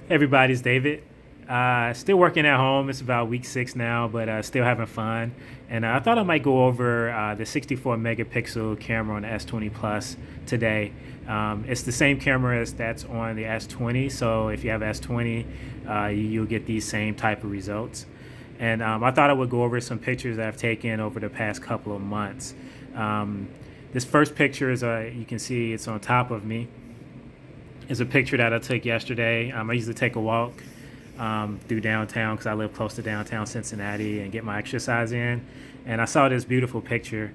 Hey everybody, it's David. Still working at home. It's about week 6 now, but still having fun. And I thought I might go over the 64 megapixel camera on the S20 Plus today. It's the same camera as that's on the S20, so if you have S20, you'll get these same type of results. And I thought I would go over some pictures that I've taken over the past couple of months. Um, this first picture is, you can see it's on top of me, is a picture that I took yesterday. I usually take a walk through downtown because I live close to downtown Cincinnati and get my exercise in. And I saw this beautiful picture.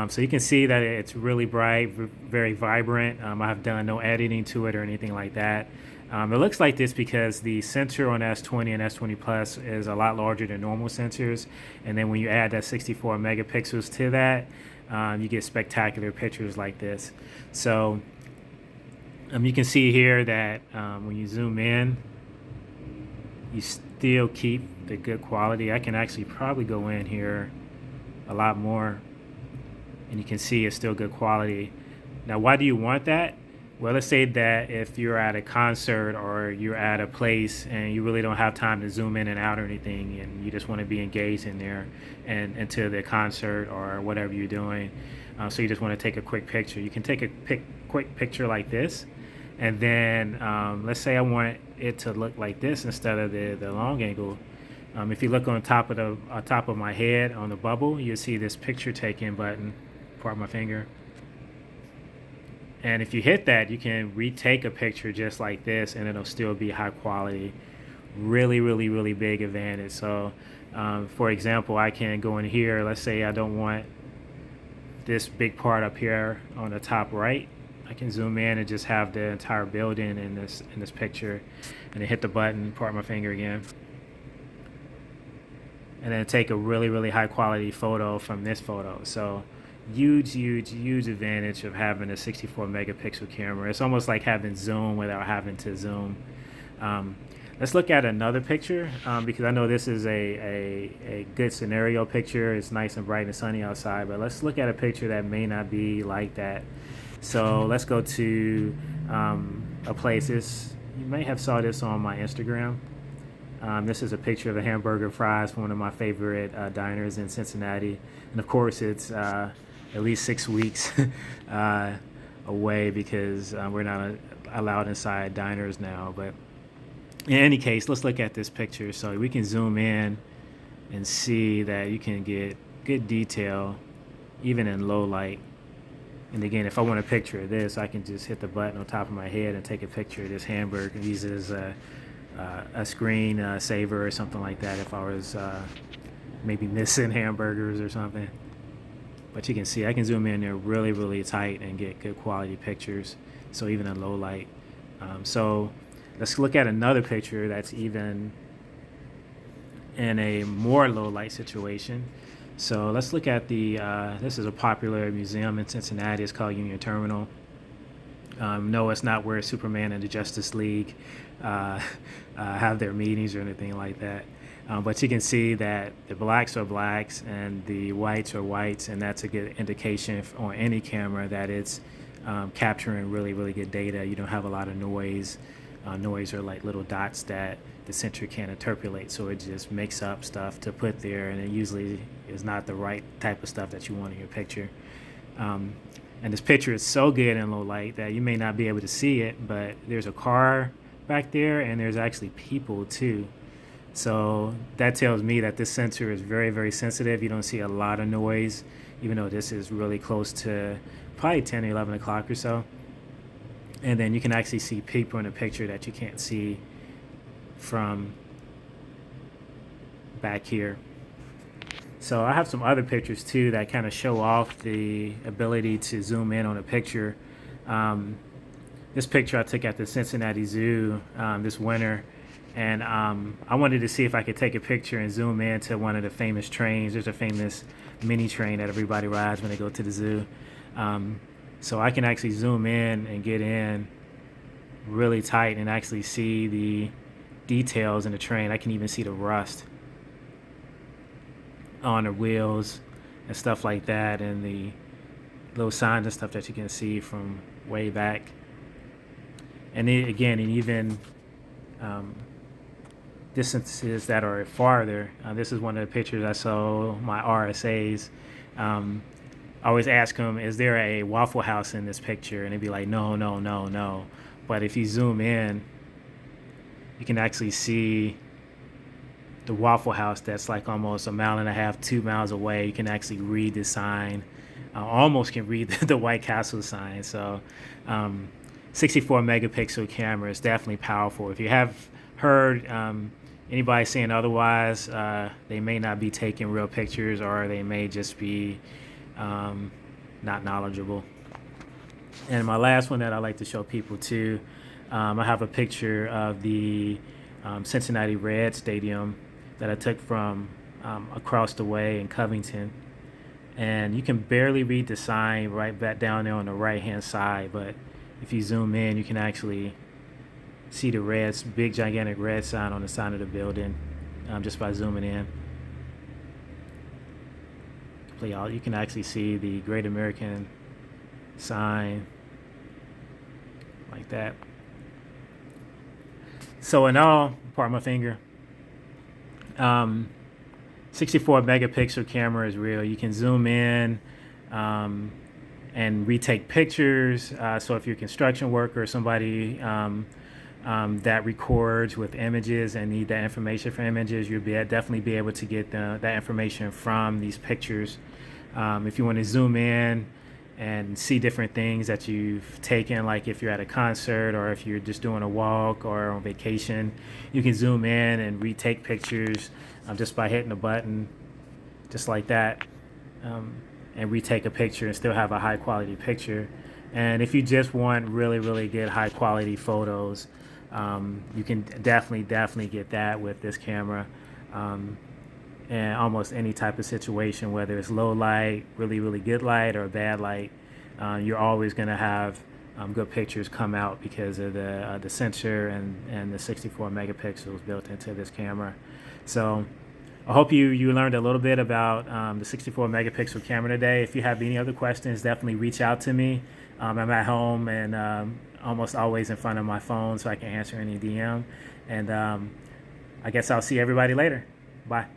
So you can see that it's really bright, very vibrant. I have done no editing to it or anything like that. It looks like this because the sensor on S20 and S20 Plus is a lot larger than normal sensors. And then when you add that 64 megapixels to that, you get spectacular pictures like this. So you can see here that when you zoom in, you still keep the good quality. I can actually probably go in here a lot more, and you can see it's still good quality. Now, why do you want that? Well, let's say that if you're at a concert or you're at a place and you really don't have time to zoom in and out or anything, and you just want to be engaged in there and into the concert or whatever you're doing, so you just want to take a quick picture. You can take a quick picture like this, and then let's say I want it to look like this instead of the long angle. If you look on top of my head on the bubble, you'll see this picture taking button. Pardon my finger. And if you hit that, you can retake a picture just like this, and it'll still be high quality. Really, really, really big advantage. So, for example, I can go in here. Let's say I don't want this big part up here on the top right. I can zoom in and just have the entire building in this picture, and then hit the button. Pardon my finger again. And then take a really, really high quality photo from this photo. So huge, huge, huge advantage of having a 64 megapixel camera. It's almost like having zoom without having to zoom. Let's look at another picture because I know this is a good scenario picture. It's nice and bright and sunny outside, but let's look at a picture that may not be like that. So let's go to a place. You may have saw this on my Instagram. This is a picture of a hamburger fries from one of my favorite diners in Cincinnati. And of course, it's at least 6 weeks away because we're not allowed inside diners now. But in any case, let's look at this picture. So we can zoom in and see that you can get good detail even in low light. And again, if I want a picture of this, I can just hit the button on top of my head and take a picture of this hamburger and use it as a screen saver or something like that if I was maybe missing hamburgers or something. But you can see I can zoom in there really, really tight and get good quality pictures, so even in low light. So let's look at another picture that's even in a more low light situation. So let's look at this is a popular museum in Cincinnati. It's called Union Terminal. No, it's not where Superman and the Justice League have their meetings or anything like that. But you can see that the blacks are blacks and the whites are whites, and that's a good indication on any camera that it's capturing really, really good data. You don't have a lot of noise. Noise are like little dots that the sensor can't interpolate, so it just makes up stuff to put there, and it usually is not the right type of stuff that you want in your picture. And this picture is so good in low light that you may not be able to see it, but there's a car back there and there's actually people too. So that tells me that this sensor is very, very sensitive. You don't see a lot of noise, even though this is really close to probably 10 or 11 o'clock or so. And then you can actually see people in a picture that you can't see from back here. So I have some other pictures too that kind of show off the ability to zoom in on a picture. This picture I took at the Cincinnati Zoo this winter, and I wanted to see if I could take a picture and zoom in to one of the famous trains. There's a famous mini train that everybody rides when they go to the zoo. So I can actually zoom in and get in really tight and actually see the details in the train. I can even see the rust on the wheels and stuff like that, and the little signs and stuff that you can see from way back. And then, again, and even distances that are farther. This is one of the pictures I saw my RSAs. I always ask them, is there a Waffle House in this picture? And they'd be like, no, no, no, no. But if you zoom in, you can actually see the Waffle House that's like almost a mile and a half, 2 miles away. You can actually read the sign. Almost can read the White Castle sign. So 64 megapixel camera is definitely powerful. If you have heard anybody saying otherwise, they may not be taking real pictures, or they may just be not knowledgeable. And my last one that I like to show people too, I have a picture of the Cincinnati Red Stadium that I took from across the way in Covington. And you can barely read the sign right back down there on the right hand side, but if you zoom in, you can actually see the big gigantic red sign on the side of the building just by zooming in. You can actually see the Great American sign like that. So in all, pardon my finger, 64 megapixel camera is real. You can zoom in and retake pictures. So if you're a construction worker or somebody that records with images and need that information for images, you'll definitely be able to get that information from these pictures. If you want to zoom in and see different things that you've taken, like if you're at a concert or if you're just doing a walk or on vacation, you can zoom in and retake pictures just by hitting a button just like that, and retake a picture and still have a high quality picture. And if you just want really, really good high quality photos, you can definitely get that with this camera. And almost any type of situation, whether it's low light, really, really good light, or bad light, you're always going to have good pictures come out because of the sensor and the 64 megapixels built into this camera. So I hope you learned a little bit about the 64 megapixel camera today. If you have any other questions, definitely reach out to me. I'm at home and almost always in front of my phone, so I can answer any DM. And I guess I'll see everybody later. Bye.